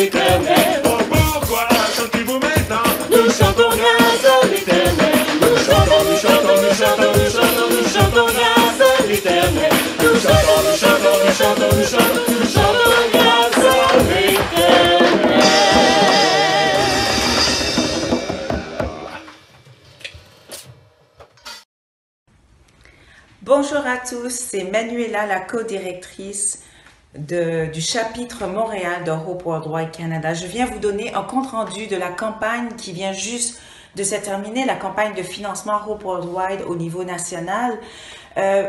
l'Éternel. Oh, pourquoi chantez-vous maintenant? Nous chantons grâce à l'Éternel. Nous chantons, nous chantons, nous chantons, nous chantons, nous chantons grâce à l'Éternel. Nous chantons, nous chantons, nous chantons, nous chantons, nous chantons grâce à l'Éternel. Bonjour à tous, c'est Manuela, la co-directrice du chapitre Montréal de Hope Worldwide Canada. Je viens vous donner un compte-rendu de la campagne qui vient juste de se terminer, la campagne de financement Hope Worldwide au niveau national.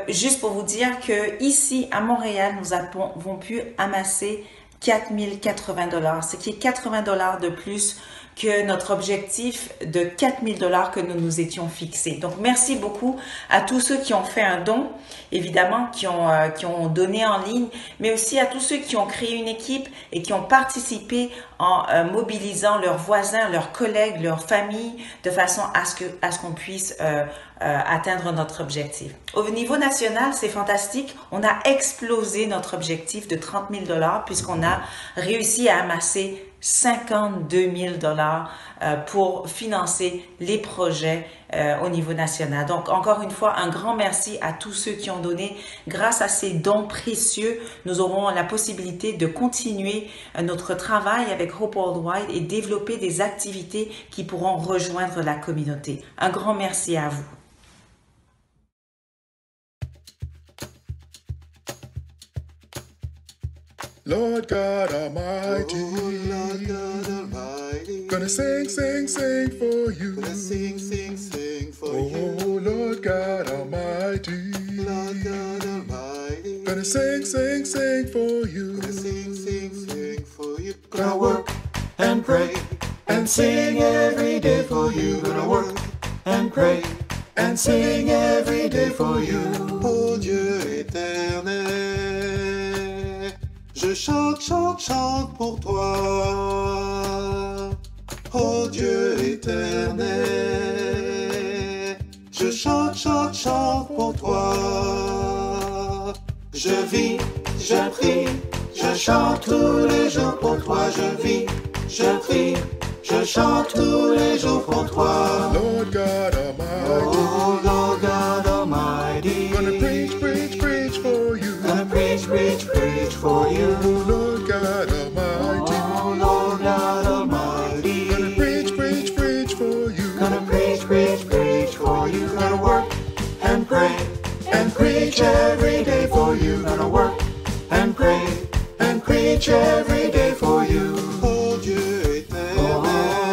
Juste pour vous dire que ici à Montréal, nous avons pu amasser 4 080 $, ce qui est 80 $ de plus que notre objectif de 4 000 $ que nous nous étions fixés. Donc, merci beaucoup à tous ceux qui ont fait un don, évidemment, qui ont donné en ligne, mais aussi à tous ceux qui ont créé une équipe et qui ont participé en mobilisant leurs voisins, leurs collègues, leurs familles, de façon à ce qu'on puisse atteindre notre objectif. Au niveau national, c'est fantastique. On a explosé notre objectif de 30 000 $ puisqu'on a réussi à amasser 52 000 $ pour financer les projets au niveau national. Donc, encore une fois, un grand merci à tous ceux qui ont donné. Grâce à ces dons précieux, nous aurons la possibilité de continuer notre travail avec Hope Worldwide et développer des activités qui pourront rejoindre la communauté. Un grand merci à vous. Lord God Almighty, oh, Lord God Almighty, gonna sing, sing, sing for you. gonna sing, sing, sing for Oh, you. Lord God Almighty, Lord God Almighty, gonna sing, sing, sing for you. gonna sing, sing, sing for you. Gonna work and pray and sing every day for you. Gonna work and pray and sing every day for you. Oh Dieu éternel, je chante, chante, chante pour toi. Oh Dieu éternel, je chante, chante, chante pour toi. Je vis, je prie, je chante tous les jours pour toi. Je vis, je prie, je chante tous les jours pour toi. Lord God Almighty, Oh Lord God Almighty, gonna preach, preach, preach for you. gonna preach, preach, preach for you. Oh, Lord God Almighty, Oh Lord God Almighty, gonna preach, preach, preach for you. gonna preach, preach, preach for you. Gonna work and pray and preach every day for you. Gonna work and pray and preach every day for you. Oh Dieu éternel,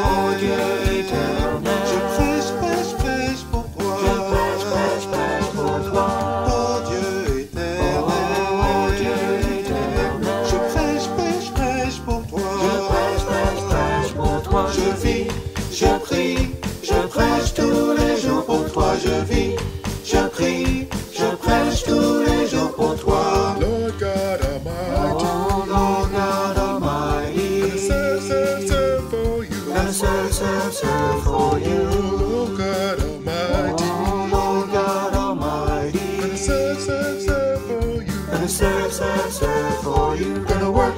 oh Dieu éternel, je prêche, prêche, prêche pour toi. Je prêche, prêche, prêche pour toi. Oh Dieu éternel, oh Dieu éternel, je prêche, prêche, prêche pour toi. Je prêche, prêche, prêche pour toi. Je vis, je prie, je prêche tous les jours pour toi. Je vis, je prie, je prêche tous les jours pour toi. Lord God Almighty, Oh Lord God Almighty, gonna serve, serve, serve for you. gonna serve, serve, serve for you. Oh God Almighty, Oh Lord God Almighty, gonna serve, serve, serve for you. gonna serve, serve, serve for you. Gonna work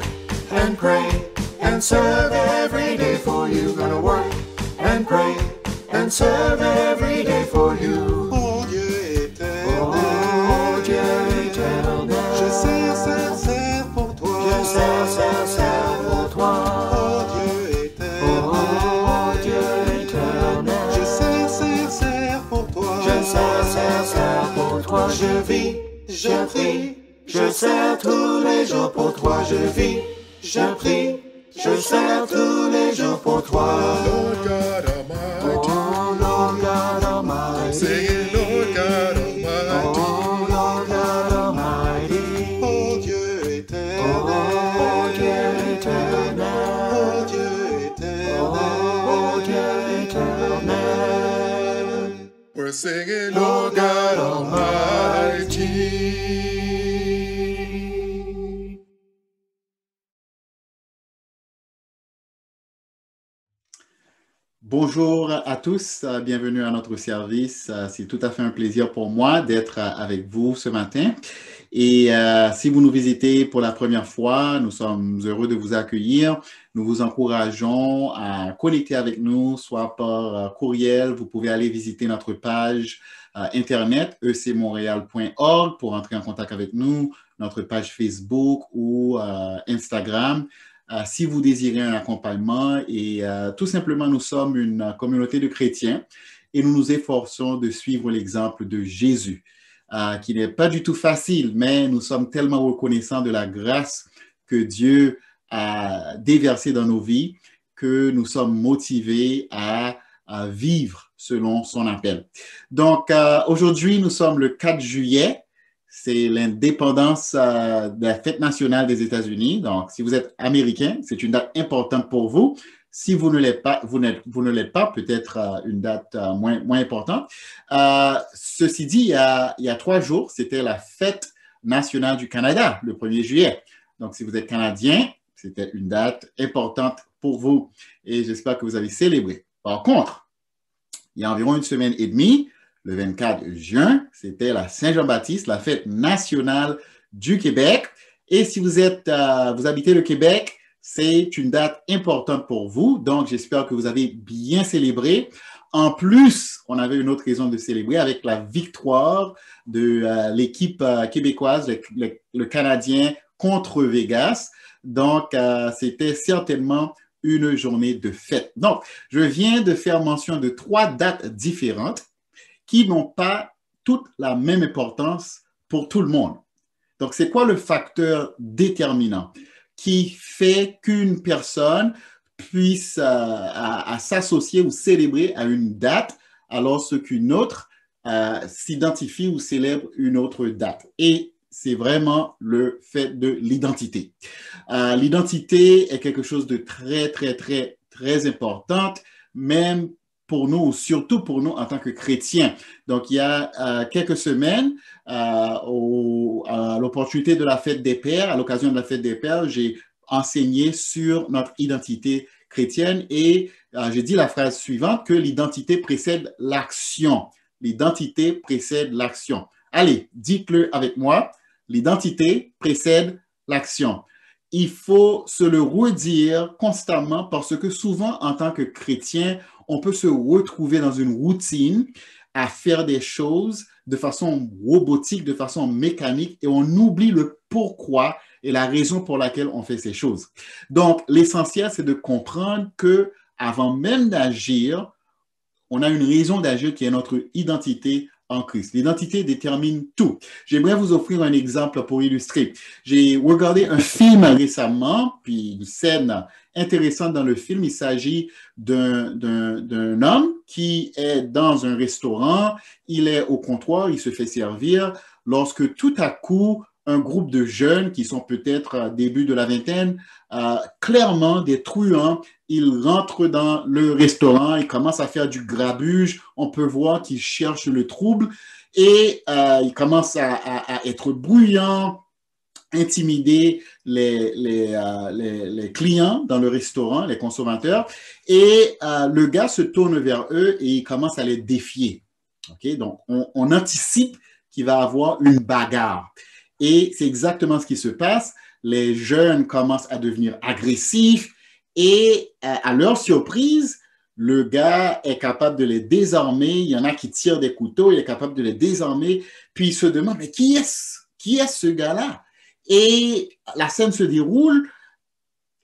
and pray and serve every day for you. Gonna work and pray and serve every day for you. Oh Dieu éternel, oh Dieu éternel, je sers, sers, sers pour toi. Je sers, sers, sers pour toi. Oh Dieu éternel, oh Dieu éternel, je sers, sers, sers pour toi. Je sers, sers, sers pour toi. Je vis, je prie, je sers tous les jours pour toi. Je vis, je prie, je sers tous les jours pour toi. Lord God Almighty, Oh Lord God Almighty, singing Lord God Almighty, oh Lord God Almighty, oh Dieu éternel, oh Dieu éternel, oh Dieu éternel, oh Dieu éternel. we're singing Lord God Almighty. Bonjour à tous, bienvenue à notre service. C'est tout à fait un plaisir pour moi d'être avec vous ce matin. Et si vous nous visitez pour la première fois, nous sommes heureux de vous accueillir. Nous vous encourageons à connecter avec nous, soit par courriel. Vous pouvez aller visiter notre page Internet, ecmontréal.org, pour entrer en contact avec nous, notre page Facebook ou Instagram. Si vous désirez un accompagnement, et tout simplement, nous sommes une communauté de chrétiens et nous nous efforçons de suivre l'exemple de Jésus, qui n'est pas du tout facile, mais nous sommes tellement reconnaissants de la grâce que Dieu a déversée dans nos vies que nous sommes motivés à vivre selon son appel. Donc, aujourd'hui, nous sommes le 4 juillet. C'est l'indépendance de la fête nationale des États-Unis. Donc, si vous êtes américain, c'est une date importante pour vous. Si vous ne l'êtes pas, vous ne l'êtes pas, peut-être une date moins importante. Ceci dit, il y a 3 jours, c'était la fête nationale du Canada, le 1er juillet. Donc, si vous êtes Canadien, c'était une date importante pour vous. Et j'espère que vous avez célébré. Par contre, il y a environ 1 semaine et demie, le 24 juin, c'était la Saint-Jean-Baptiste, la fête nationale du Québec. Et si vous habitez le Québec, c'est une date importante pour vous. Donc, j'espère que vous avez bien célébré. En plus, on avait une autre raison de célébrer avec la victoire de l'équipe québécoise, le Canadien contre Vegas. Donc, c'était certainement une journée de fête. Donc, je viens de faire mention de 3 dates différentes qui n'ont pas toute la même importance pour tout le monde. Donc, c'est quoi le facteur déterminant qui fait qu'une personne puisse s'associer ou célébrer à une date alors qu'une autre s'identifie ou célèbre une autre date? Et c'est vraiment le fait de l'identité. L'identité est quelque chose de très, très, très, très important, même pour nous, surtout pour nous en tant que chrétiens. Donc, il y a quelques semaines, à l'opportunité de la fête des Pères, à l'occasion de la fête des Pères, j'ai enseigné sur notre identité chrétienne et j'ai dit la phrase suivante, que l'identité précède l'action. L'identité précède l'action. Allez, dites-le avec moi. L'identité précède l'action. Il faut se le redire constamment parce que souvent, en tant que chrétien, on peut se retrouver dans une routine à faire des choses de façon robotique, de façon mécanique, et on oublie le pourquoi et la raison pour laquelle on fait ces choses. Donc, l'essentiel, c'est de comprendre que avant même d'agir, on a une raison d'agir qui est notre identité en Christ. L'identité détermine tout. J'aimerais vous offrir un exemple pour illustrer. J'ai regardé un film récemment, puis une scène intéressante dans le film. Il s'agit d'un homme qui est dans un restaurant, il est au comptoir, il se fait servir, lorsque tout à coup, un groupe de jeunes qui sont peut-être début de la vingtaine, clairement des truands, ils rentrent dans le restaurant, ils commencent à faire du grabuge, on peut voir qu'ils cherchent le trouble et ils commencent à être bruyants, intimider les clients dans le restaurant, les consommateurs, et le gars se tourne vers eux et il commence à les défier. Okay? Donc, on anticipe qu'il va y avoir une bagarre. Et c'est exactement ce qui se passe. Les jeunes commencent à devenir agressifs et à leur surprise, le gars est capable de les désarmer. Il y en a qui tirent des couteaux, il est capable de les désarmer. Puis il se demande, mais qui est-ce? Qui est ce gars-là? Et la scène se déroule.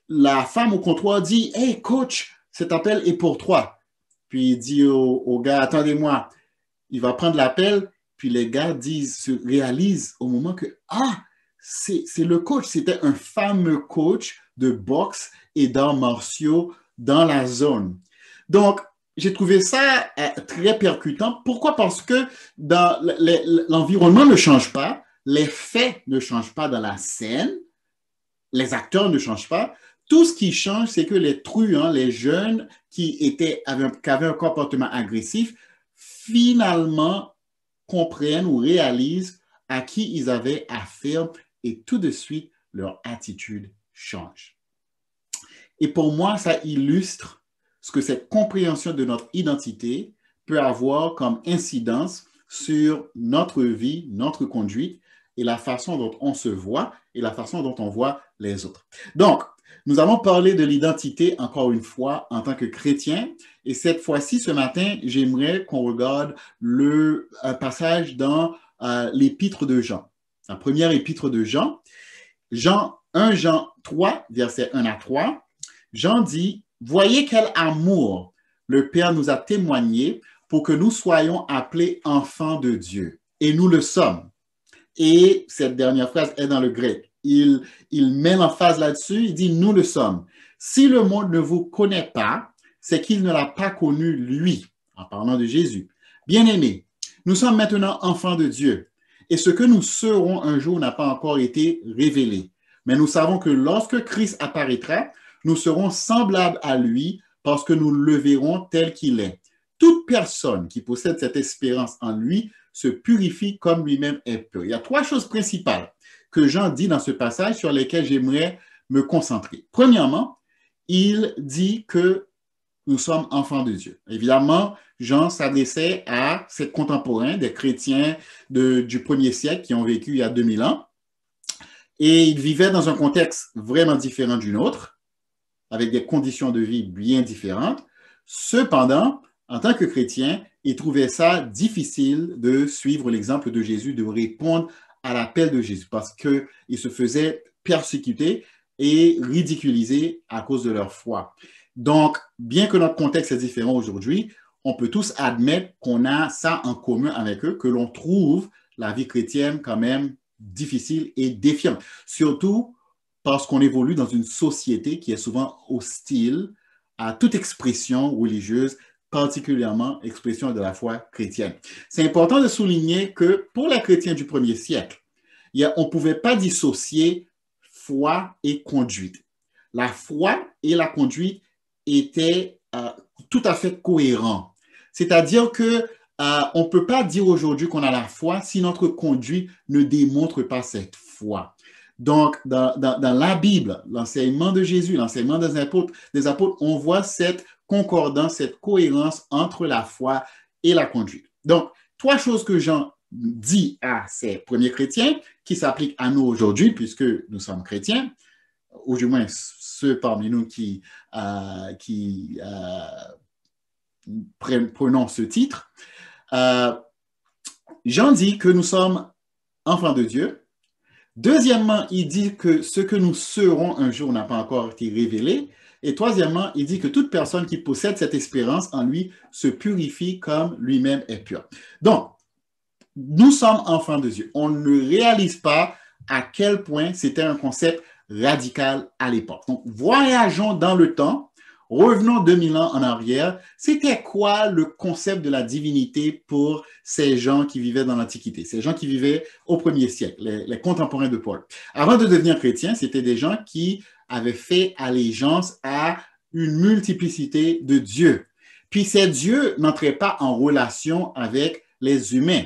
La femme au comptoir dit, « Hey, coach, cet appel est pour toi. » Puis il dit au gars, « Attendez-moi. » Il va prendre l'appel. Puis les gars se réalisent au moment que, c'est le coach. C'était un fameux coach de boxe et d'arts martiaux dans la zone. Donc, j'ai trouvé ça très percutant. Pourquoi? Parce que l'environnement ne change pas, les faits ne changent pas dans la scène, les acteurs ne changent pas. Tout ce qui change, c'est que les truands, les jeunes qui avaient un comportement agressif, finalement, comprennent ou réalisent à qui ils avaient affaire et tout de suite, leur attitude change. Et pour moi, ça illustre ce que cette compréhension de notre identité peut avoir comme incidence sur notre vie, notre conduite et la façon dont on se voit et la façon dont on voit les autres. Donc, nous allons parler de l'identité encore une fois en tant que chrétien. Et cette fois-ci, ce matin, j'aimerais qu'on regarde un passage dans l'épître de Jean. La première épître de Jean. 1 Jean 3, versets 1 à 3. Jean dit, « Voyez quel amour le Père nous a témoigné pour que nous soyons appelés enfants de Dieu. Et nous le sommes. » Et cette dernière phrase est dans le grec. Il met l'emphase là-dessus, il dit « Nous le sommes. » Si le monde ne vous connaît pas, c'est qu'il ne l'a pas connu lui, en parlant de Jésus. Bien-aimés, nous sommes maintenant enfants de Dieu, et ce que nous serons un jour n'a pas encore été révélé. Mais nous savons que lorsque Christ apparaîtra, nous serons semblables à lui parce que nous le verrons tel qu'il est. Toute personne qui possède cette espérance en lui se purifie comme lui-même est pur. Il y a 3 choses principales que Jean dit dans ce passage sur lesquelles j'aimerais me concentrer. Premièrement, il dit que nous sommes enfants de Dieu. Évidemment, Jean s'adressait à ses contemporains, des chrétiens du 1er siècle qui ont vécu il y a 2000 ans. Et il vivait dans un contexte vraiment différent du nôtre, avec des conditions de vie bien différentes. Cependant, en tant que chrétien, il trouvait ça difficile de suivre l'exemple de Jésus, de répondre à l'appel de Jésus, parce qu'ils se faisaient persécuter et ridiculiser à cause de leur foi. Donc, bien que notre contexte est différent aujourd'hui, on peut tous admettre qu'on a ça en commun avec eux, que l'on trouve la vie chrétienne quand même difficile et défiante. Surtout parce qu'on évolue dans une société qui est souvent hostile à toute expression religieuse, particulièrement expression de la foi chrétienne. C'est important de souligner que pour les chrétiens du 1er siècle, on ne pouvait pas dissocier foi et conduite. La foi et la conduite étaient tout à fait cohérents. C'est-à-dire que on ne peut pas dire aujourd'hui qu'on a la foi si notre conduite ne démontre pas cette foi. Donc, dans la Bible, l'enseignement de Jésus, l'enseignement des apôtres, on voit cette concordance, cette cohérence entre la foi et la conduite. Donc, 3 choses que Jean dit à ces premiers chrétiens qui s'appliquent à nous aujourd'hui, puisque nous sommes chrétiens, ou du moins ceux parmi nous qui prenons ce titre. Jean dit que nous sommes enfants de Dieu. Deuxièmement, il dit que ce que nous serons un jour n'a pas encore été révélé. Et troisièmement, il dit que toute personne qui possède cette espérance en lui se purifie comme lui-même est pur. Donc, nous sommes enfants de Dieu. On ne réalise pas à quel point c'était un concept radical à l'époque. Donc, voyageons dans le temps. Revenons 2000 ans en arrière. C'était quoi le concept de la divinité pour ces gens qui vivaient dans l'Antiquité, ces gens qui vivaient au 1er siècle, les contemporains de Paul? Avant de devenir chrétiens, c'était des gens qui avaient fait allégeance à une multiplicité de dieux. Puis ces dieux n'entraient pas en relation avec les humains.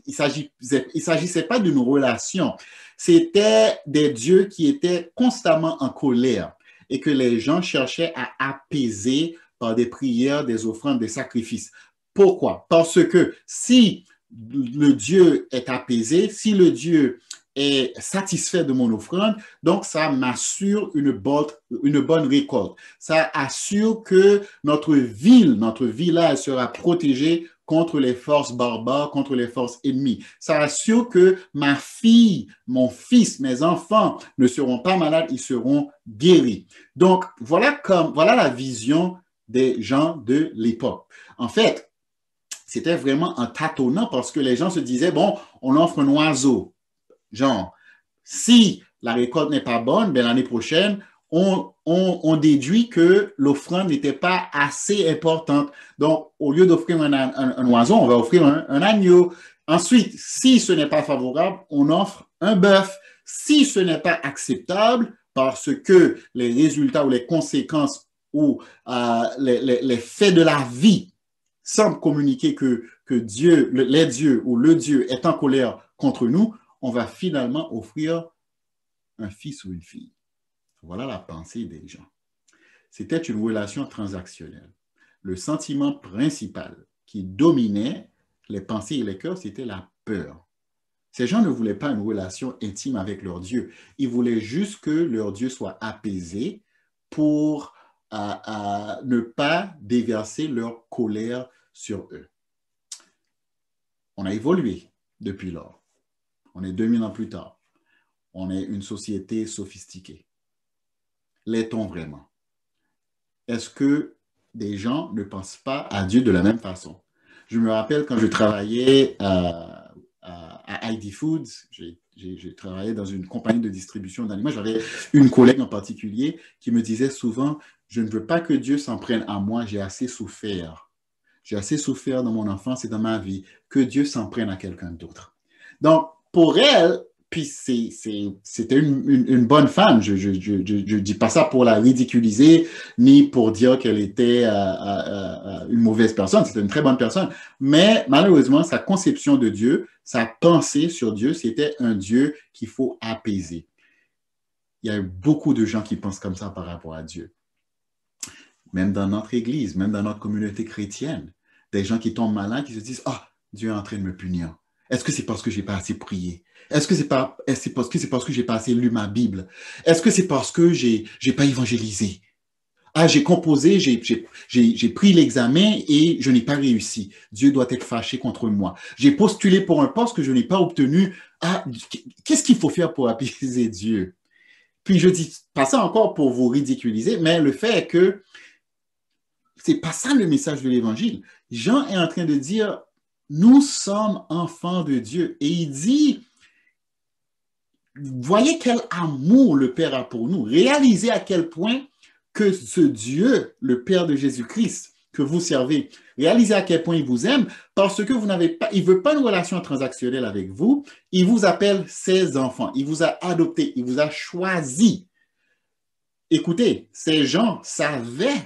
Il s'agissait pas d'une relation. C'était des dieux qui étaient constamment en colère et que les gens cherchaient à apaiser par des prières, des offrandes, des sacrifices. Pourquoi? Parce que si le Dieu est apaisé, si le Dieu est satisfait de mon offrande, donc ça m'assure une bonne récolte. Ça assure que notre ville, notre village sera protégé contre les forces barbares, contre les forces ennemies. Ça assure que ma fille, mon fils, mes enfants ne seront pas malades, ils seront guéris. Donc, voilà la vision des gens de l'époque. En fait, c'était vraiment en tâtonnant parce que les gens se disaient, bon, on offre un oiseau. Genre, si la récolte n'est pas bonne, ben l'année prochaine, on déduit que l'offrande n'était pas assez importante. Donc, au lieu d'offrir un oiseau, on va offrir un agneau. Ensuite, si ce n'est pas favorable, on offre un bœuf. Si ce n'est pas acceptable, parce que les résultats ou les conséquences ou les faits de la vie semblent communiquer que Dieu, les dieux ou le Dieu est en colère contre nous, on va finalement offrir un fils ou une fille. Voilà la pensée des gens. C'était une relation transactionnelle. Le sentiment principal qui dominait les pensées et les cœurs, c'était la peur. Ces gens ne voulaient pas une relation intime avec leur Dieu. Ils voulaient juste que leur Dieu soit apaisé pour ne pas déverser leur colère sur eux. On a évolué depuis lors. On est 2000 ans plus tard. On est une société sophistiquée. L'est-on vraiment? Est-ce que des gens ne pensent pas à Dieu de la même façon? Je me rappelle quand je travaillais à ID Foods, j'ai travaillé dans une compagnie de distribution d'aliments. J'avais une collègue en particulier qui me disait souvent, je ne veux pas que Dieu s'en prenne à moi, j'ai assez souffert. J'ai assez souffert dans mon enfance et dans ma vie, que Dieu s'en prenne à quelqu'un d'autre. Donc, pour elle, puis c'était une bonne femme. Je ne dis pas ça pour la ridiculiser, ni pour dire qu'elle était une mauvaise personne. C'était une très bonne personne. Mais malheureusement, sa conception de Dieu, sa pensée sur Dieu, c'était un Dieu qu'il faut apaiser. Il y a beaucoup de gens qui pensent comme ça par rapport à Dieu. Même dans notre église, même dans notre communauté chrétienne, des gens qui tombent malades, qui se disent « Ah, Dieu est en train de me punir. Est-ce que c'est parce que j'ai pas assez prié? Est-ce que c'est parce que j'ai pas assez lu ma Bible? Est-ce que c'est parce que j'ai pas évangélisé? Ah, j'ai composé, j'ai pris l'examen et je n'ai pas réussi. Dieu doit être fâché contre moi. J'ai postulé pour un poste que je n'ai pas obtenu. Ah, qu'est-ce qu'il faut faire pour apaiser Dieu? Puis je dis pas ça encore pour vous ridiculiser, mais le fait est que c'est pas ça le message de l'Évangile. Jean est en train de dire, nous sommes enfants de Dieu. Et il dit, voyez quel amour le Père a pour nous. Réalisez à quel point que ce Dieu, le Père de Jésus-Christ, que vous servez, réalisez à quel point il vous aime, parce que vous n'avez pas, il ne veut pas une relation transactionnelle avec vous. Il vous appelle ses enfants. Il vous a adopté. Il vous a choisi. Écoutez, ces gens savaient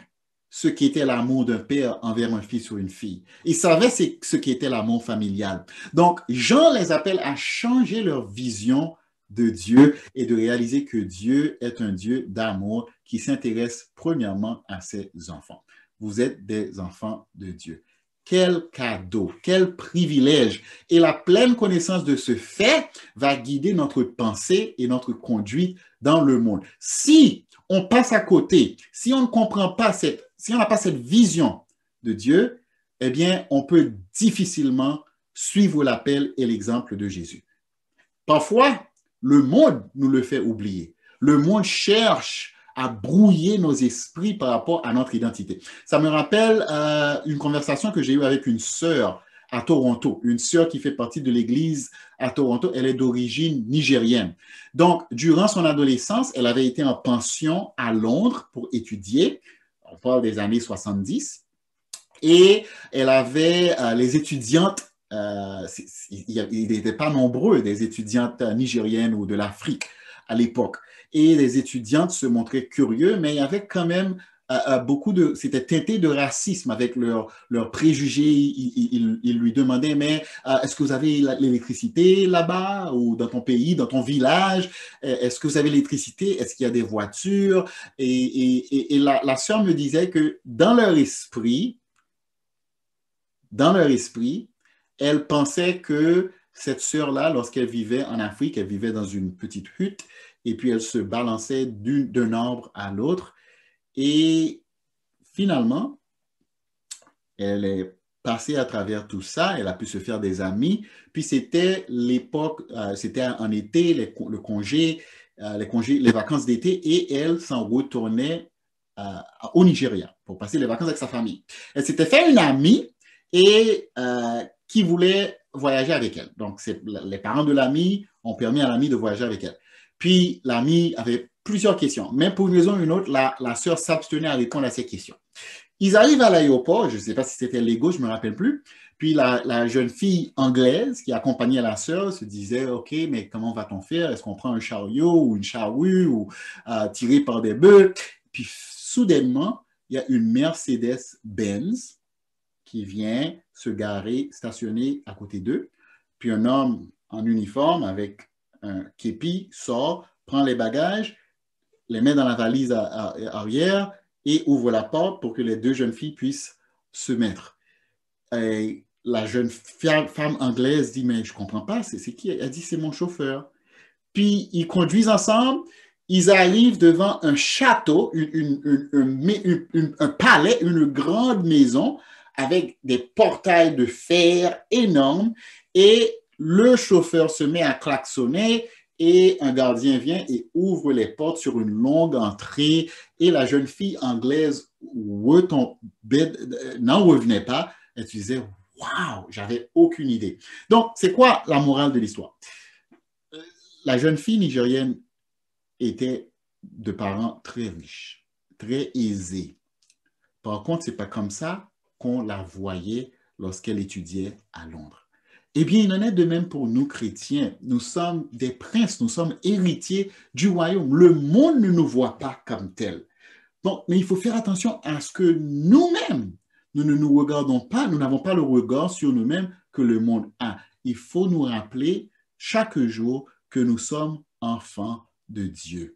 ce qu'était l'amour d'un père envers un fils ou une fille. Ils savaient ce qu'était l'amour familial. Donc, Jean les appelle à changer leur vision de Dieu et de réaliser que Dieu est un Dieu d'amour qui s'intéresse premièrement à ses enfants. Vous êtes des enfants de Dieu. Quel cadeau, quel privilège. Et la pleine connaissance de ce fait va guider notre pensée et notre conduite dans le monde. Si on passe à côté, si on ne comprend pas si on n'a pas cette vision de Dieu, eh bien, on peut difficilement suivre l'appel et l'exemple de Jésus. Parfois, le monde nous le fait oublier. Le monde cherche à brouiller nos esprits par rapport à notre identité. Ça me rappelle une conversation que j'ai eue avec une sœur à Toronto, une sœur qui fait partie de l'église à Toronto. Elle est d'origine nigérienne. Donc, durant son adolescence, elle avait été en pension à Londres pour étudier. On parle des années 70. Et elle avait les étudiantes, il n'était pas nombreux, des étudiantes nigériennes ou de l'Afrique à l'époque. Et les étudiantes se montraient curieux, mais il y avait quand même c'était teinté de racisme avec leurs préjugés. Ils lui demandaient, mais est-ce que vous avez l'électricité là-bas ou dans ton pays, dans ton village? Est-ce que vous avez l'électricité? Est-ce qu'il y a des voitures? Et la sœur me disait que dans leur esprit, elle pensait que cette sœur-là, lorsqu'elle vivait en Afrique, elle vivait dans une petite hutte et puis elle se balançait d'un arbre à l'autre. Et finalement, elle est passée à travers tout ça, elle a pu se faire des amis. Puis c'était l'époque, c'était en été, les vacances d'été, et elle s'en retournait au Nigeria pour passer les vacances avec sa famille. Elle s'était fait une amie et qui voulait voyager avec elle. Donc, les parents de l'amie ont permis à l'amie de voyager avec elle. Puis, l'amie avait plusieurs questions. Mais pour une raison ou une autre, la sœur s'abstenait à répondre à ces questions. Ils arrivent à l'aéroport, je ne sais pas si c'était Lego, je ne me rappelle plus. Puis la jeune fille anglaise qui accompagnait la sœur se disait, OK, mais comment va-t-on faire? Est-ce qu'on prend un chariot ou une charrue ou tiré par des bœufs? Puis soudainement, il y a une Mercedes-Benz qui vient se garer, stationner à côté d'eux. Puis un homme en uniforme avec un képi sort, prend les bagages, les met dans la valise arrière et ouvre la porte pour que les deux jeunes filles puissent se mettre. Et la jeune femme anglaise dit, mais je ne comprends pas, c'est qui? Elle dit, c'est mon chauffeur. Puis, ils conduisent ensemble, ils arrivent devant un château, un palais, une grande maison avec des portails de fer énormes et le chauffeur se met à klaxonner et un gardien vient et ouvre les portes sur une longue entrée et la jeune fille anglaise n'en revenait pas. Elle disait, waouh, j'avais aucune idée. Donc, c'est quoi la morale de l'histoire? La jeune fille nigérienne était de parents très riches, très aisés. Par contre, ce n'est pas comme ça qu'on la voyait lorsqu'elle étudiait à Londres. Eh bien, il en est de même pour nous chrétiens. Nous sommes des princes, nous sommes héritiers du royaume. Le monde ne nous voit pas comme tels. Donc, mais il faut faire attention à ce que nous-mêmes, nous ne nous regardons pas, nous n'avons pas le regard sur nous-mêmes que le monde a. Il faut nous rappeler chaque jour que nous sommes enfants de Dieu.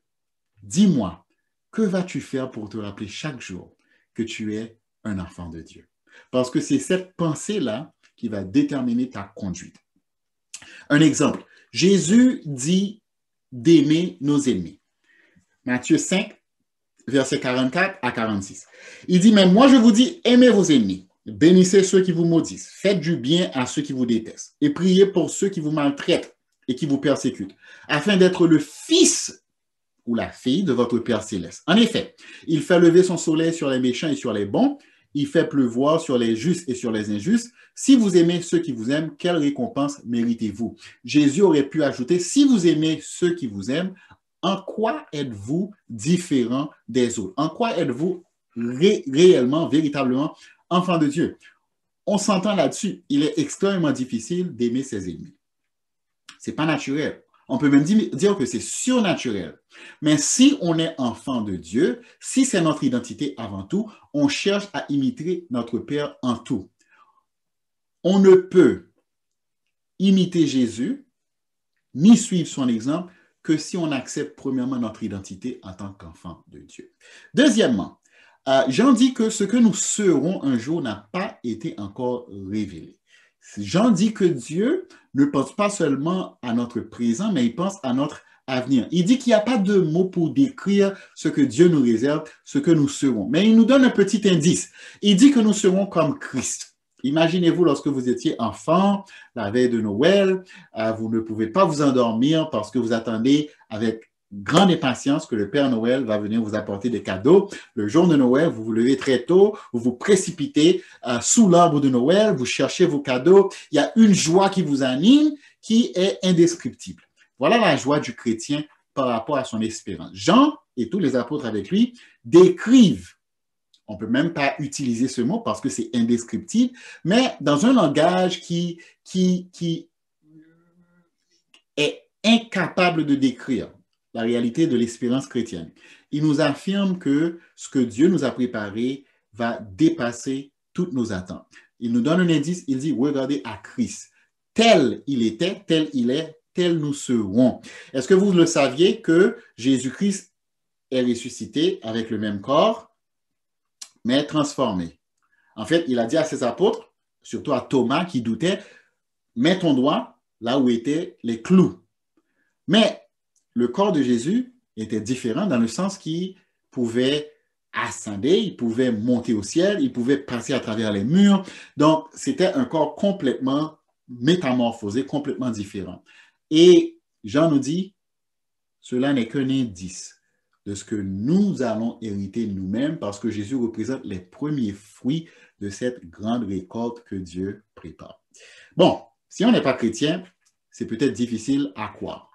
Dis-moi, que vas-tu faire pour te rappeler chaque jour que tu es un enfant de Dieu? Parce que c'est cette pensée-là qui va déterminer ta conduite. Un exemple, Jésus dit d'aimer nos ennemis. Matthieu 5, versets 44 à 46. Il dit, mais moi je vous dis, aimez vos ennemis, bénissez ceux qui vous maudissent, faites du bien à ceux qui vous détestent et priez pour ceux qui vous maltraitent et qui vous persécutent, afin d'être le fils ou la fille de votre Père céleste. En effet, il fait lever son soleil sur les méchants et sur les bons, il fait pleuvoir sur les justes et sur les injustes. Si vous aimez ceux qui vous aiment, quelle récompense méritez-vous? Jésus aurait pu ajouter, si vous aimez ceux qui vous aiment, en quoi êtes-vous différent des autres? En quoi êtes-vous réellement, véritablement enfant de Dieu? On s'entend là-dessus. Il est extrêmement difficile d'aimer ses ennemis. Ce n'est pas naturel. On peut même dire que c'est surnaturel. Mais si on est enfant de Dieu, si c'est notre identité avant tout, on cherche à imiter notre Père en tout. On ne peut imiter Jésus, ni suivre son exemple, que si on accepte premièrement notre identité en tant qu'enfant de Dieu. Deuxièmement, Jean dit que ce que nous serons un jour n'a pas été encore révélé. Jean dit que Dieu ne pense pas seulement à notre présent, mais il pense à notre avenir. Il dit qu'il n'y a pas de mots pour décrire ce que Dieu nous réserve, ce que nous serons. Mais il nous donne un petit indice. Il dit que nous serons comme Christ. Imaginez-vous lorsque vous étiez enfant, la veille de Noël, vous ne pouvez pas vous endormir parce que vous attendez avec grande impatience que le Père Noël va venir vous apporter des cadeaux. Le jour de Noël, vous vous levez très tôt, vous vous précipitez sous l'arbre de Noël, vous cherchez vos cadeaux. Il y a une joie qui vous anime qui est indescriptible. Voilà la joie du chrétien par rapport à son espérance. Jean et tous les apôtres avec lui décrivent, on ne peut même pas utiliser ce mot parce que c'est indescriptible, mais dans un langage qui est incapable de décrire la réalité de l'espérance chrétienne. Il nous affirme que ce que Dieu nous a préparé va dépasser toutes nos attentes. Il nous donne un indice, il dit, regardez à Christ. Tel il était, tel il est, tel nous serons. Est-ce que vous le saviez que Jésus-Christ est ressuscité avec le même corps, mais transformé? En fait, il a dit à ses apôtres, surtout à Thomas qui doutait, mets ton doigt là où étaient les clous. Mais le corps de Jésus était différent dans le sens qu'il pouvait ascender, il pouvait monter au ciel, il pouvait passer à travers les murs. Donc, c'était un corps complètement métamorphosé, complètement différent. Et Jean nous dit, cela n'est qu'un indice de ce que nous allons hériter nous-mêmes parce que Jésus représente les premiers fruits de cette grande récolte que Dieu prépare. Bon, si on n'est pas chrétien, c'est peut-être difficile à croire.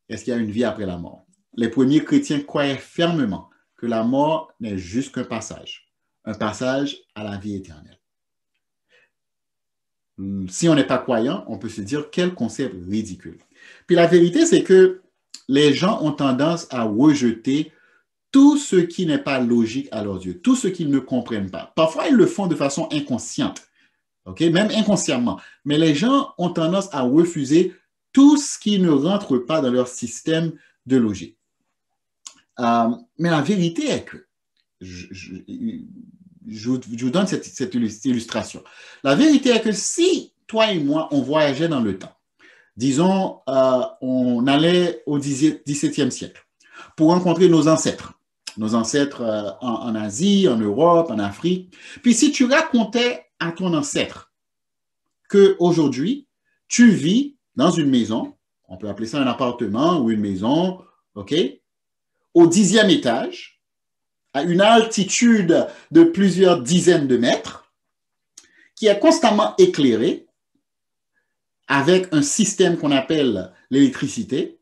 Est-ce qu'il y a une vie après la mort? Les premiers chrétiens croyaient fermement que la mort n'est juste qu'un passage à la vie éternelle. Si on n'est pas croyant, on peut se dire quel concept ridicule. Puis la vérité, c'est que les gens ont tendance à rejeter tout ce qui n'est pas logique à leurs yeux, tout ce qu'ils ne comprennent pas. Parfois, ils le font de façon inconsciente, même inconsciemment. Mais les gens ont tendance à refuser tout ce qui ne rentre pas dans leur système de logique. Mais la vérité est que je vous donne cette illustration. La vérité est que si toi et moi, on voyageait dans le temps, disons, on allait au XVIIe siècle pour rencontrer nos ancêtres en Asie, en Europe, en Afrique. Puis si tu racontais à ton ancêtre qu'aujourd'hui, tu vis dans une maison, on peut appeler ça un appartement ou une maison, OK, au 10e étage, à une altitude de plusieurs dizaines de mètres, qui est constamment éclairé avec un système qu'on appelle l'électricité,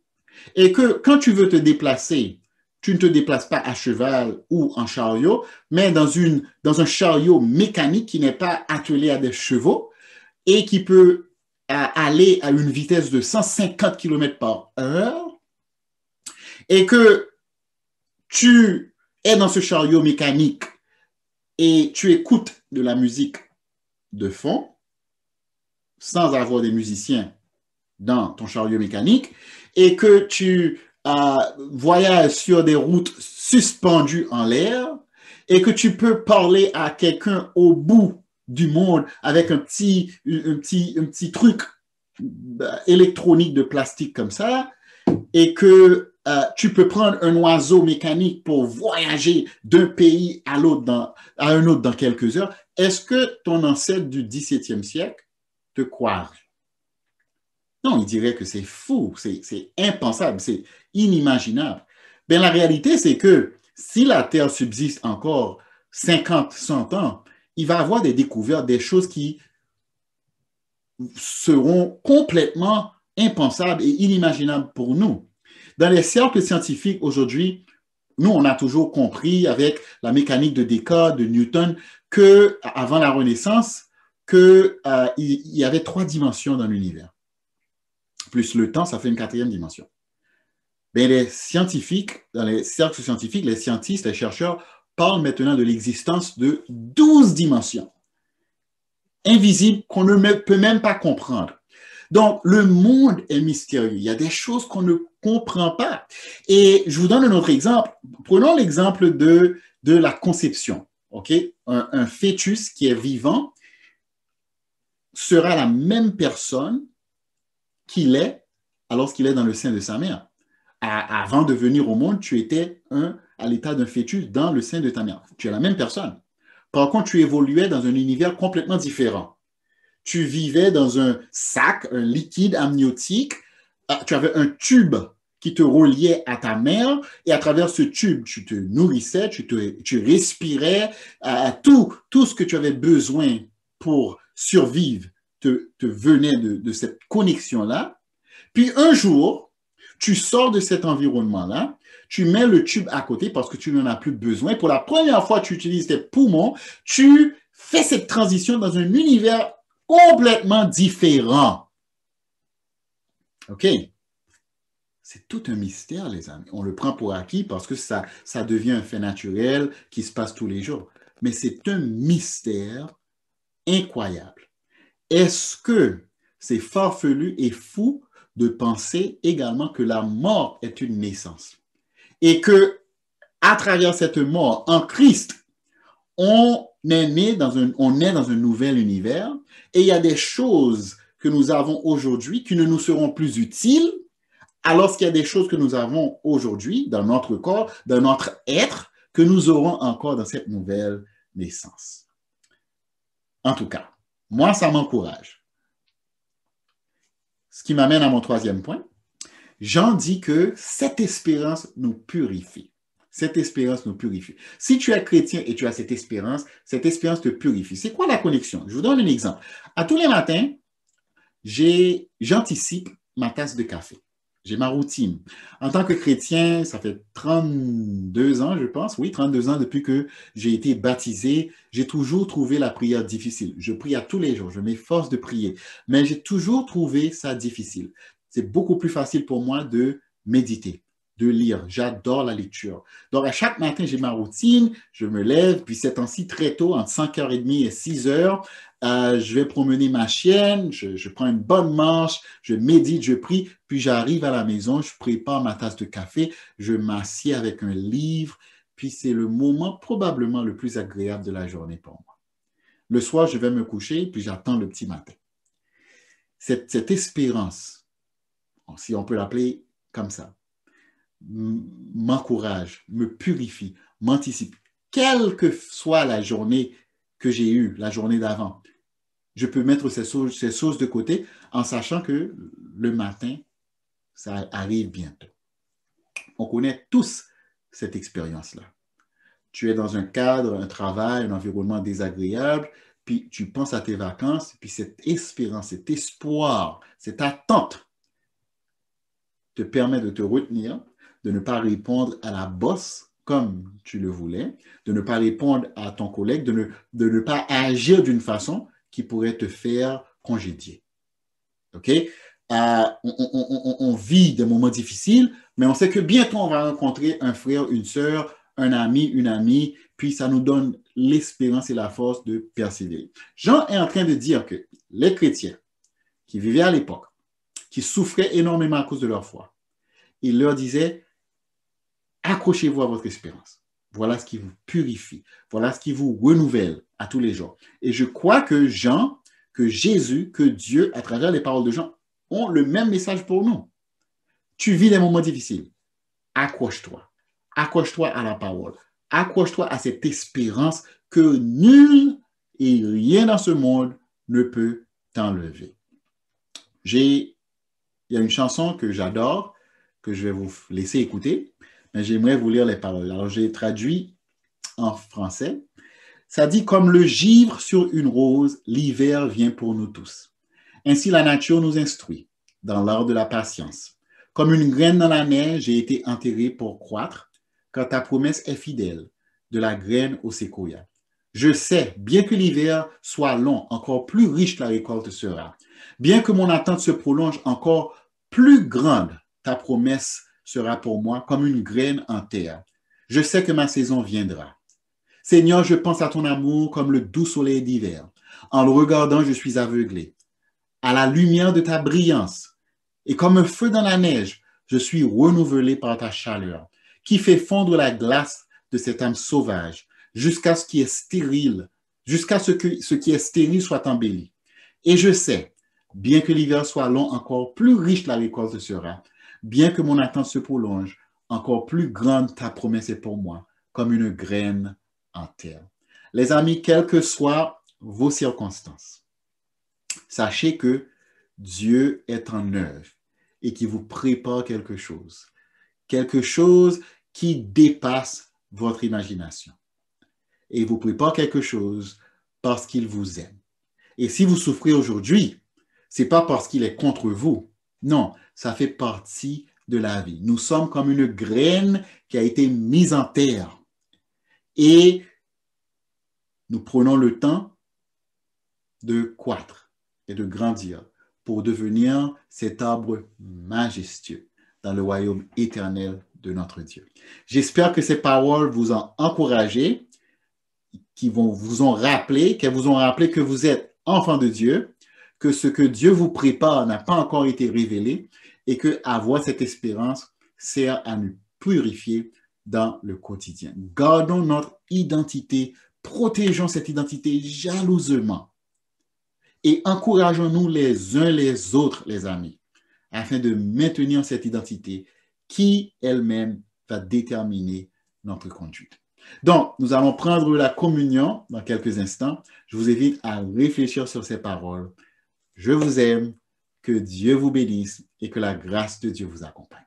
et que quand tu veux te déplacer, tu ne te déplaces pas à cheval ou en chariot, mais dans un chariot mécanique qui n'est pas attelé à des chevaux et qui peut aller à une vitesse de 150 km par heure, et que tu es dans ce chariot mécanique et tu écoutes de la musique de fond, sans avoir des musiciens dans ton chariot mécanique, et que tu voyages sur des routes suspendues en l'air, et que tu peux parler à quelqu'un au bout du monde avec un petit truc électronique de plastique comme ça, et que tu peux prendre un oiseau mécanique pour voyager d'un pays à un autre dans quelques heures, est-ce que ton ancêtre du XVIIe siècle te croirait? Non, il dirait que c'est fou, c'est impensable, c'est inimaginable. Bien, la réalité, c'est que si la Terre subsiste encore 50, 100 ans, il va y avoir des découvertes, des choses qui seront complètement impensables et inimaginables pour nous. Dans les cercles scientifiques aujourd'hui, nous, on a toujours compris avec la mécanique de Descartes, de Newton, qu'avant la Renaissance, qu'il y avait 3 dimensions dans l'univers. Plus le temps, ça fait une 4e dimension. Bien, les scientifiques, dans les cercles scientifiques, les scientistes, les chercheurs parlent maintenant de l'existence de 12 dimensions invisibles qu'on ne peut même pas comprendre. Donc, le monde est mystérieux. Il y a des choses qu'on ne comprend pas. Et je vous donne un autre exemple. Prenons l'exemple de la conception. OK? Un fœtus qui est vivant sera la même personne qu'il est alors qu'il est dans le sein de sa mère. Avant de venir au monde, tu étais à l'état d'un fœtus dans le sein de ta mère. Tu es la même personne. Par contre, tu évoluais dans un univers complètement différent. Tu vivais dans un sac, un liquide amniotique. Tu avais un tube qui te reliait à ta mère et à travers ce tube, tu te nourrissais, tu respirais. Tout ce que tu avais besoin pour survivre te venait de cette connexion-là. Puis un jour, tu sors de cet environnement-là, tu mets le tube à côté parce que tu n'en as plus besoin. Pour la première fois, tu utilises tes poumons, tu fais cette transition dans un univers complètement différent. OK? C'est tout un mystère, les amis. On le prend pour acquis parce que ça devient un fait naturel qui se passe tous les jours. Mais c'est un mystère incroyable. Est-ce que c'est farfelu et fou de penser également que la mort est une naissance et que à travers cette mort en Christ, on est né dans un nouvel univers et il y a des choses que nous avons aujourd'hui qui ne nous seront plus utiles alors qu'il y a des choses que nous avons aujourd'hui dans notre corps, dans notre être, que nous aurons encore dans cette nouvelle naissance. En tout cas, moi, ça m'encourage. Ce qui m'amène à mon 3e point. Jean dit que cette espérance nous purifie. Cette espérance nous purifie. Si tu es chrétien et tu as cette espérance te purifie. C'est quoi la connexion? Je vous donne un exemple. À tous les matins, j'anticipe ma tasse de café. J'ai ma routine. En tant que chrétien, ça fait 32 ans, je pense. Oui, 32 ans depuis que j'ai été baptisé. J'ai toujours trouvé la prière difficile. Je prie à tous les jours. Je m'efforce de prier. Mais j'ai toujours trouvé ça difficile. C'est beaucoup plus facile pour moi de méditer, de lire. J'adore la lecture. Donc, à chaque matin, j'ai ma routine. Je me lève. Puis, ces temps-ci, très tôt, entre 5h30 et 6h, je vais promener ma chienne, je prends une bonne marche, je médite, je prie, puis j'arrive à la maison, je prépare ma tasse de café, je m'assieds avec un livre, puis c'est le moment probablement le plus agréable de la journée pour moi. Le soir, je vais me coucher, puis j'attends le petit matin. Cette espérance, si on peut l'appeler comme ça, m'encourage, me purifie, m'anticipe. Quelle que soit la journée que j'ai eue, la journée d'avant, je peux mettre ces choses de côté en sachant que le matin, ça arrive bientôt. On connaît tous cette expérience-là. Tu es dans un cadre, un travail, un environnement désagréable, puis tu penses à tes vacances, puis cette espérance, cet espoir, cette attente te permet de te retenir, de ne pas répondre à la bosse comme tu le voulais, de ne pas répondre à ton collègue, de ne pas agir d'une façon qui pourrait te faire congédier. OK? On vit des moments difficiles, mais on sait que bientôt on va rencontrer un frère, une sœur, un ami, une amie, puis ça nous donne l'espérance et la force de persévérer. Jean est en train de dire que les chrétiens qui vivaient à l'époque, qui souffraient énormément à cause de leur foi, il leur disait, accrochez-vous à votre espérance. Voilà ce qui vous purifie. Voilà ce qui vous renouvelle à tous les jours. Et je crois que Jean, que Jésus, que Dieu, à travers les paroles de Jean, ont le même message pour nous. Tu vis des moments difficiles. Accroche-toi. Accroche-toi à la parole. Accroche-toi à cette espérance que nul et rien dans ce monde ne peut t'enlever. Il y a une chanson que j'adore, que je vais vous laisser écouter, mais j'aimerais vous lire les paroles. Alors, j'ai traduit en français. Ça dit « Comme le givre sur une rose, l'hiver vient pour nous tous. Ainsi, la nature nous instruit dans l'art de la patience. Comme une graine dans la neige, j'ai été enterré pour croître, car ta promesse est fidèle, de la graine au séquoia. Je sais, bien que l'hiver soit long, encore plus riche la récolte sera. Bien que mon attente se prolonge, encore plus grande ta promesse sera pour moi comme une graine en terre. Je sais que ma saison viendra. Seigneur, je pense à ton amour comme le doux soleil d'hiver. En le regardant, je suis aveuglé. À la lumière de ta brillance, et comme un feu dans la neige, je suis renouvelé par ta chaleur, qui fait fondre la glace de cette âme sauvage, jusqu'à ce qui est stérile, jusqu'à ce que ce qui est stérile soit embelli. Et je sais, bien que l'hiver soit long, encore plus riche la récolte sera. Bien que mon attente se prolonge, encore plus grande ta promesse est pour moi, comme une graine en terre. Les amis, quelles que soient vos circonstances, sachez que Dieu est en œuvre et qu'il vous prépare quelque chose qui dépasse votre imagination. Et il vous prépare quelque chose parce qu'il vous aime. Et si vous souffrez aujourd'hui, ce n'est pas parce qu'il est contre vous. Non, ça fait partie de la vie. Nous sommes comme une graine qui a été mise en terre. Et nous prenons le temps de croître et de grandir pour devenir cet arbre majestueux dans le royaume éternel de notre Dieu. J'espère que ces paroles vous ont encouragé, qu'elles vous ont rappelé que vous êtes enfants de Dieu, que ce que Dieu vous prépare n'a pas encore été révélé et que avoir cette espérance sert à nous purifier dans le quotidien. Gardons notre identité, protégeons cette identité jalousement et encourageons-nous les uns les autres, les amis, afin de maintenir cette identité qui elle-même va déterminer notre conduite. Donc, nous allons prendre la communion dans quelques instants. Je vous invite à réfléchir sur ces paroles. Je vous aime, que Dieu vous bénisse et que la grâce de Dieu vous accompagne.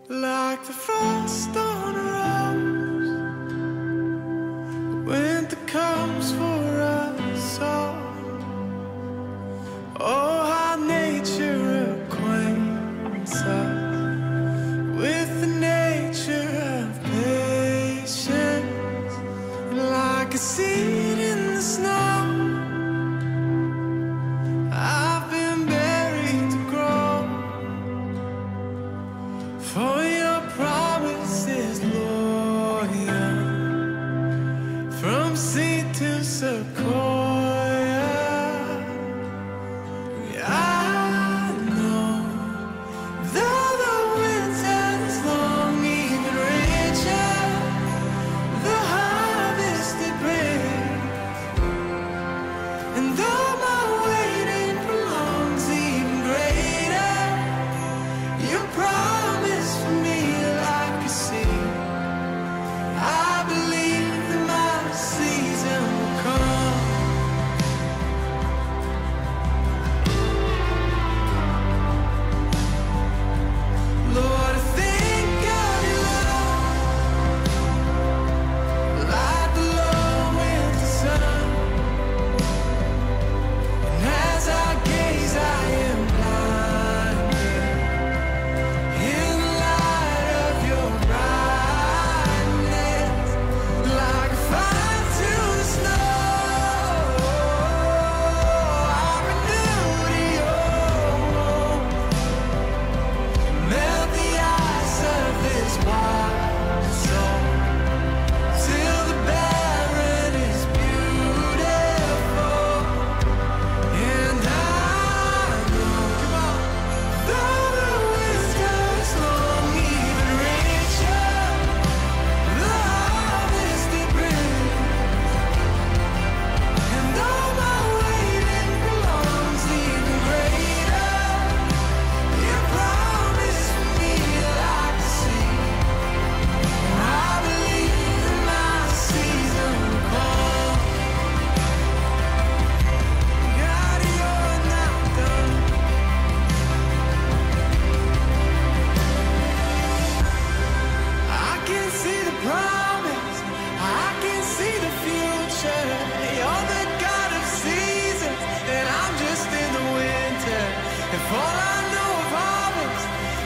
Like the frost on a rose, winter comes for us all. Oh, how nature acquaints us with the nature of patience. Like a seed in the snow, I've been buried to grow. For your promises, Lord.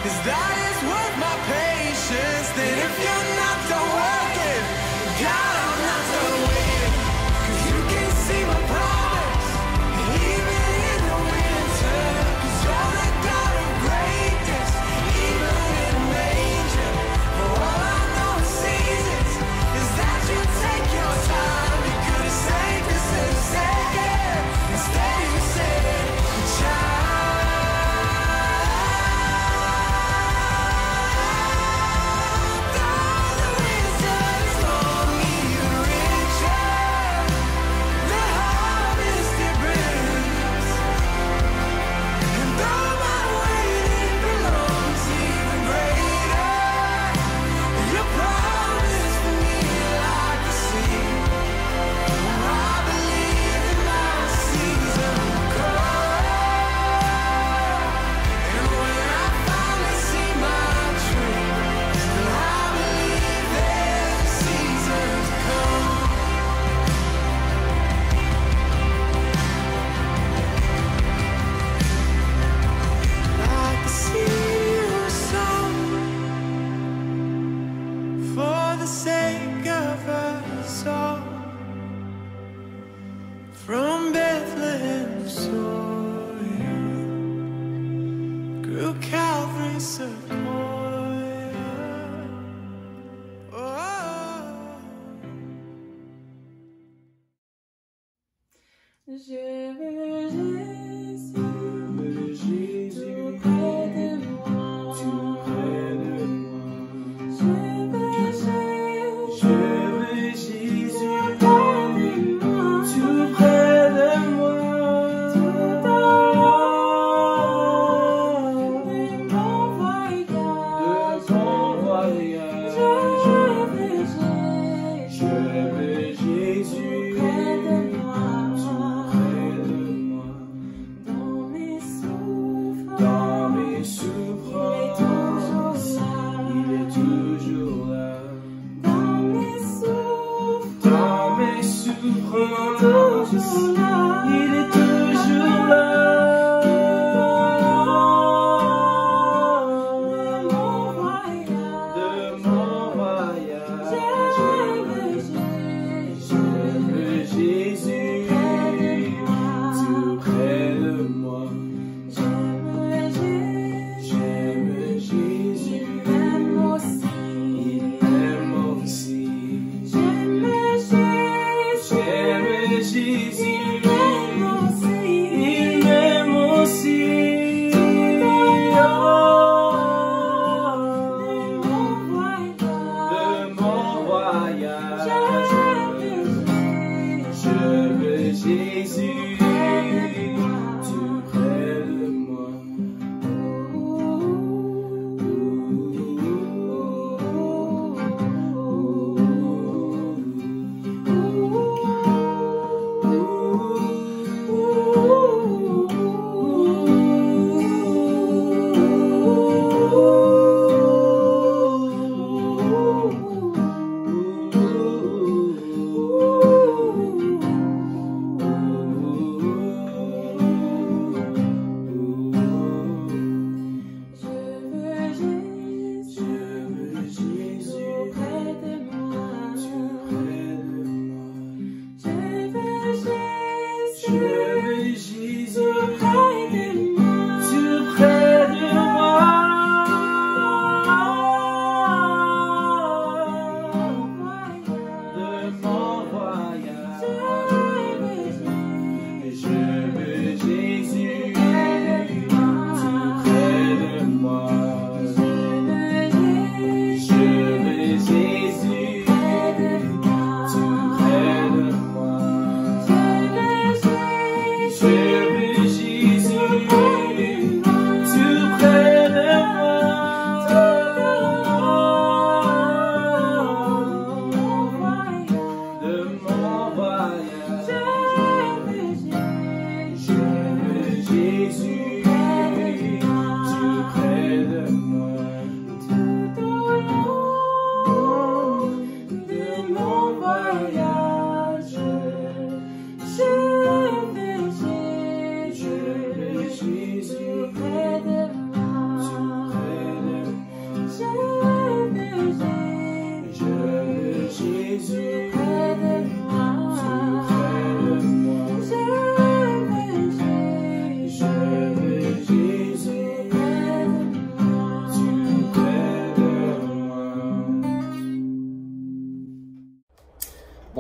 'cause that is worth my patience. Then if you're not done working, God, I'm not done waiting. 'Cause you can see my promise, even in the winter. 'Cause you're the God of greatness, even in danger. For all I know in seasons is that you take your time. You could have saved us in a second. Instead you said, child. From Bethlehem soil grew Calvary Sequoia. Oh. Je veux Jésus, tout près de moi, tout près de moi. Je veux Jésus, tout près de moi, tout en haut, et m'envoie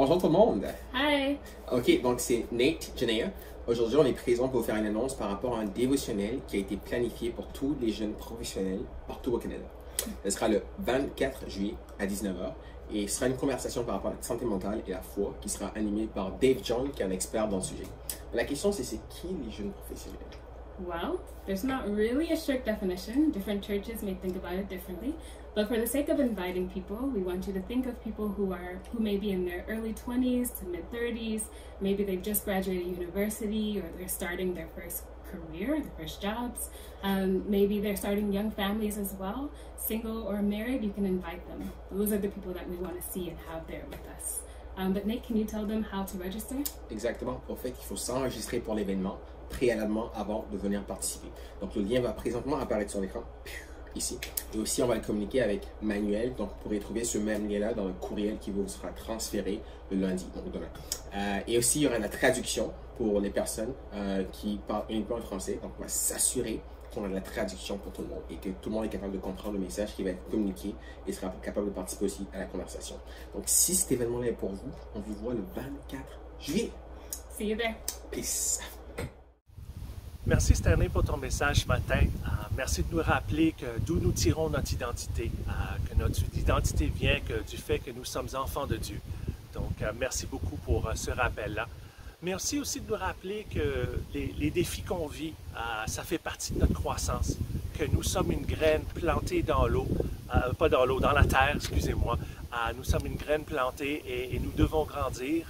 Bonjour tout le monde. Hi. Ok, donc c'est Nate Janea. Aujourd'hui, on est présent pour vous faire une annonce par rapport à un dévotionnel qui a été planifié pour tous les jeunes professionnels partout au Canada. Ce sera le 24 juillet à 19h et ce sera une conversation par rapport à la santé mentale et la foi qui sera animée par Dave John, qui est un expert dans le sujet. La question, c'est qui les jeunes professionnels? Well, there's not really a strict definition. Different churches may think about it differently. But for the sake of inviting people, we want you to think of people who may be in their early 20s to mid 30s. Maybe they've just graduated university or they're starting their first career, their first jobs. Maybe they're starting young families as well. Single or married, you can invite them. Those are the people that we want to see and have there with us. But Nick, can you tell them how to register? Exactement. Au fait, il faut s'enregistrer pour l'événement préalablement avant de venir participer. Donc le lien va présentement apparaître sur l'écran, ici. Et aussi, on va le communiquer avec Manuel. Donc vous pourrez trouver ce même lien-là dans le courriel qui vous sera transféré le lundi, donc demain. Et aussi, il y aura la traduction pour les personnes qui parlent uniquement le français. Donc on va s'assurer qu'on a de la traduction pour tout le monde et que tout le monde est capable de comprendre le message qui va être communiqué et sera capable de participer aussi à la conversation. Donc si cet événement-là est pour vous, on vous voit le 24 juillet. See you there. Peace. Merci Stanley pour ton message ce matin. Merci de nous rappeler d'où nous tirons notre identité, que notre identité vient du fait que nous sommes enfants de Dieu. Donc merci beaucoup pour ce rappel-là. Merci aussi de nous rappeler que les défis qu'on vit, ça fait partie de notre croissance, que nous sommes une graine plantée dans l'eau, pas dans l'eau, dans la terre, excusez-moi. Nous sommes une graine plantée et nous devons grandir.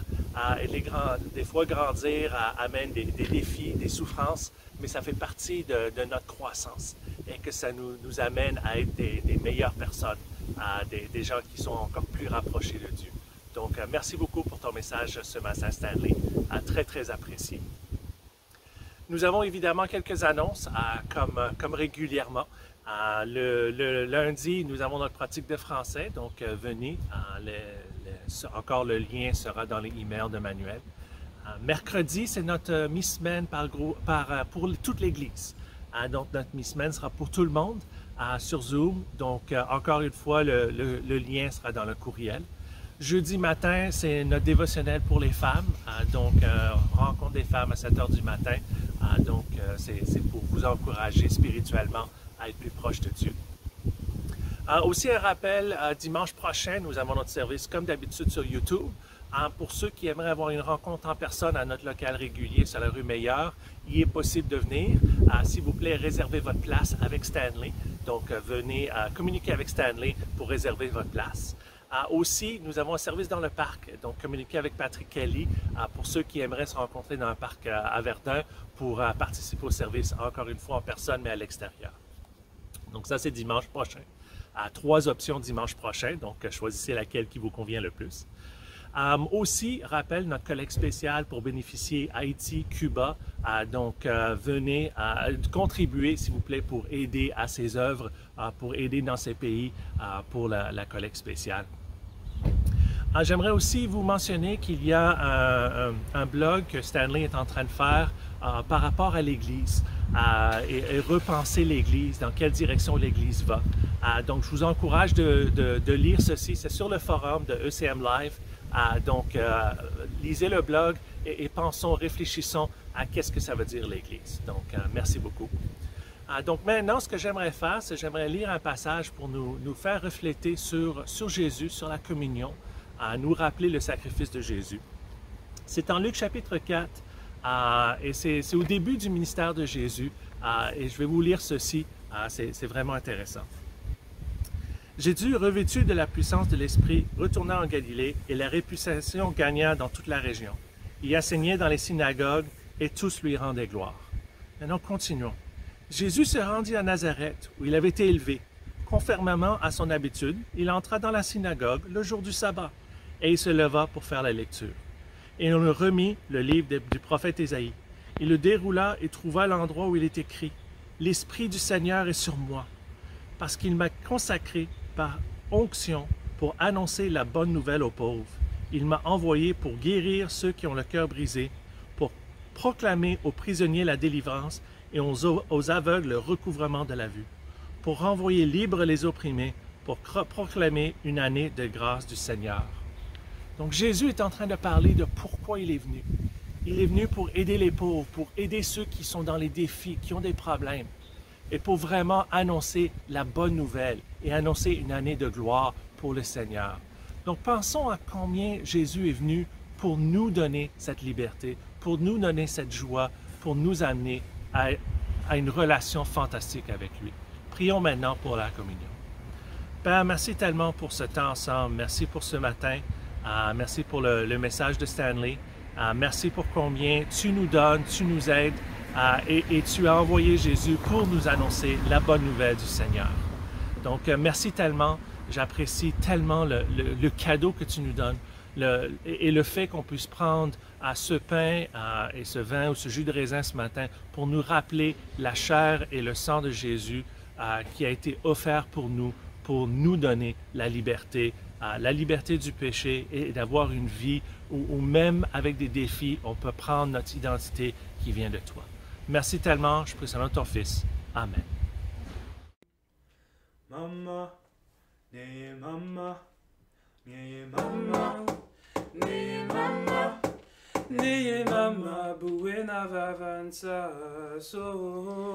Et des fois, grandir amène des défis, des souffrances, mais ça fait partie de notre croissance et que ça nous amène à être des meilleures personnes, des gens qui sont encore plus rapprochés de Dieu. Donc, merci beaucoup pour ton message ce matin, Stanley. Très, très apprécié. Nous avons évidemment quelques annonces, comme régulièrement. Le lundi, nous avons notre pratique de français, donc venez. Encore le lien sera dans les emails de Manuel. Mercredi, c'est notre mi-semaine pour toute l'Église. Donc, notre mi-semaine sera pour tout le monde sur Zoom. Donc, encore une fois, le lien sera dans le courriel. Jeudi matin, c'est notre dévotionnel pour les femmes. Donc, rencontre des femmes à 7 h du matin. Donc, c'est pour vous encourager spirituellement à être plus proche de Dieu. Aussi un rappel, dimanche prochain, nous avons notre service comme d'habitude sur YouTube. Pour ceux qui aimeraient avoir une rencontre en personne à notre local régulier sur la rue Meilleure, il est possible de venir. S'il vous plaît, réservez votre place avec Stanley. Donc, venez communiquer avec Stanley pour réserver votre place. Aussi, nous avons un service dans le parc, donc communiquer avec Patrick Kelly pour ceux qui aimeraient se rencontrer dans un parc à Verdun pour participer au service, encore une fois en personne, mais à l'extérieur. Donc ça, c'est dimanche prochain. 3 options dimanche prochain, donc choisissez laquelle qui vous convient le plus. Aussi, rappel, notre collecte spéciale pour bénéficier Haïti, Cuba. Donc, venez contribuer, s'il vous plaît, pour aider à ces œuvres, pour aider dans ces pays pour la collecte spéciale. J'aimerais aussi vous mentionner qu'il y a un blog que Stanley est en train de faire par rapport à l'Église et repenser l'Église, dans quelle direction l'Église va. Donc, je vous encourage de lire ceci. C'est sur le forum de ECM Live. Donc, lisez le blog et pensons, réfléchissons à qu'est-ce que ça veut dire l'Église. Donc, merci beaucoup. Donc, maintenant, ce que j'aimerais faire, c'est j'aimerais lire un passage pour nous faire refléter sur Jésus, sur la communion, nous rappeler le sacrifice de Jésus. C'est en Luc chapitre 4, et c'est au début du ministère de Jésus, et je vais vous lire ceci, c'est vraiment intéressant. Jésus, revêtu de la puissance de l'Esprit, retourna en Galilée et la réputation gagna dans toute la région. Il enseignait dans les synagogues et tous lui rendaient gloire. Maintenant, continuons. Jésus se rendit à Nazareth, où il avait été élevé. Conformément à son habitude, il entra dans la synagogue le jour du sabbat et il se leva pour faire la lecture. Et on lui remit le livre du prophète Ésaïe. Il le déroula et trouva l'endroit où il est écrit « L'Esprit du Seigneur est sur moi, parce qu'il m'a consacré par onction pour annoncer la bonne nouvelle aux pauvres. Il m'a envoyé pour guérir ceux qui ont le cœur brisé, pour proclamer aux prisonniers la délivrance et aux aveugles le recouvrement de la vue, pour renvoyer libres les opprimés, pour proclamer une année de grâce du Seigneur. » Donc Jésus est en train de parler de pourquoi il est venu. Il est venu pour aider les pauvres, pour aider ceux qui sont dans les défis, qui ont des problèmes, et pour vraiment annoncer la bonne nouvelle et annoncer une année de gloire pour le Seigneur. Donc pensons à combien Jésus est venu pour nous donner cette liberté, pour nous donner cette joie, pour nous amener à une relation fantastique avec lui. Prions maintenant pour la communion. Père, merci tellement pour ce temps ensemble. Merci pour ce matin. Merci pour le message de Stanley. Merci pour combien tu nous donnes, tu nous aides et tu as envoyé Jésus pour nous annoncer la bonne nouvelle du Seigneur. Donc, merci tellement. J'apprécie tellement le cadeau que tu nous donnes et le fait qu'on puisse prendre ce pain et ce vin ou ce jus de raisin ce matin pour nous rappeler la chair et le sang de Jésus qui a été offert pour nous donner la liberté du péché et d'avoir une vie où même avec des défis, on peut prendre notre identité qui vient de toi. Merci tellement, je prie au nom de ton Fils. Amen. Mama, ne mama, ne mama, ne mama, ne mama, buena vavanza so.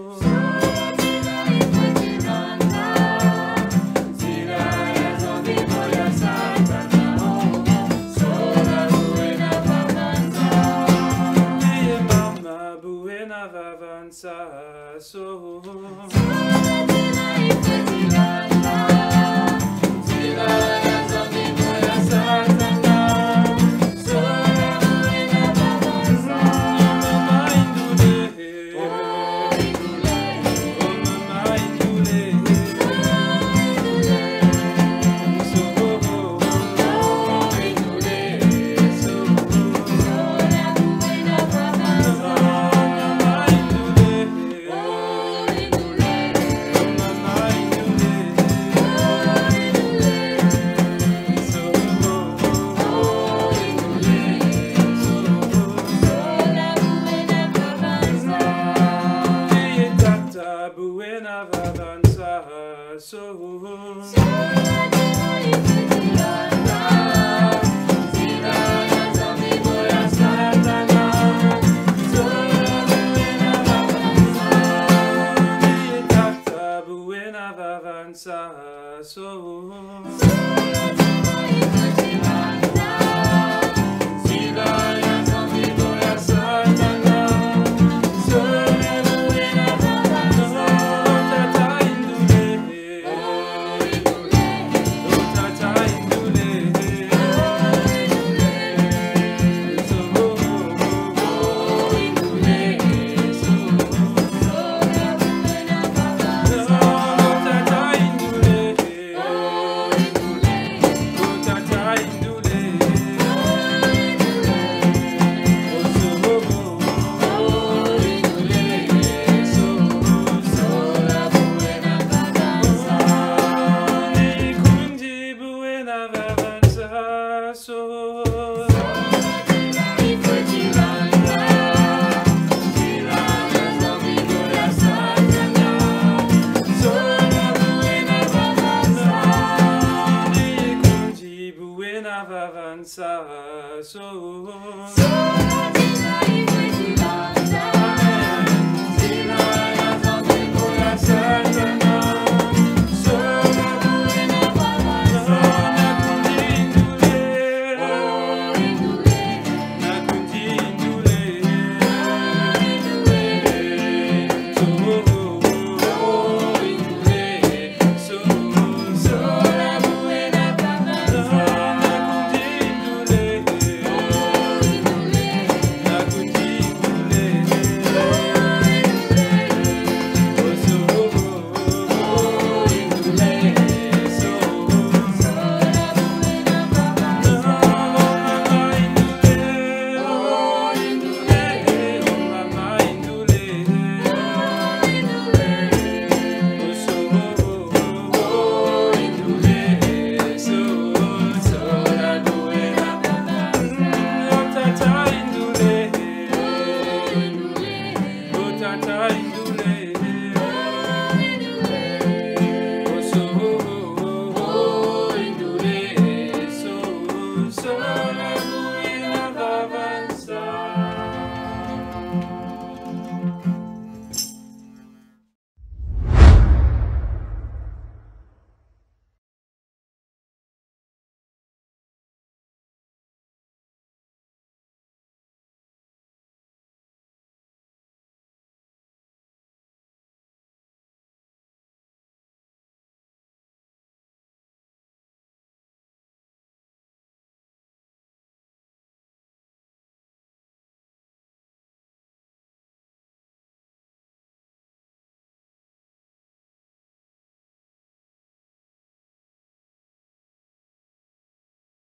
So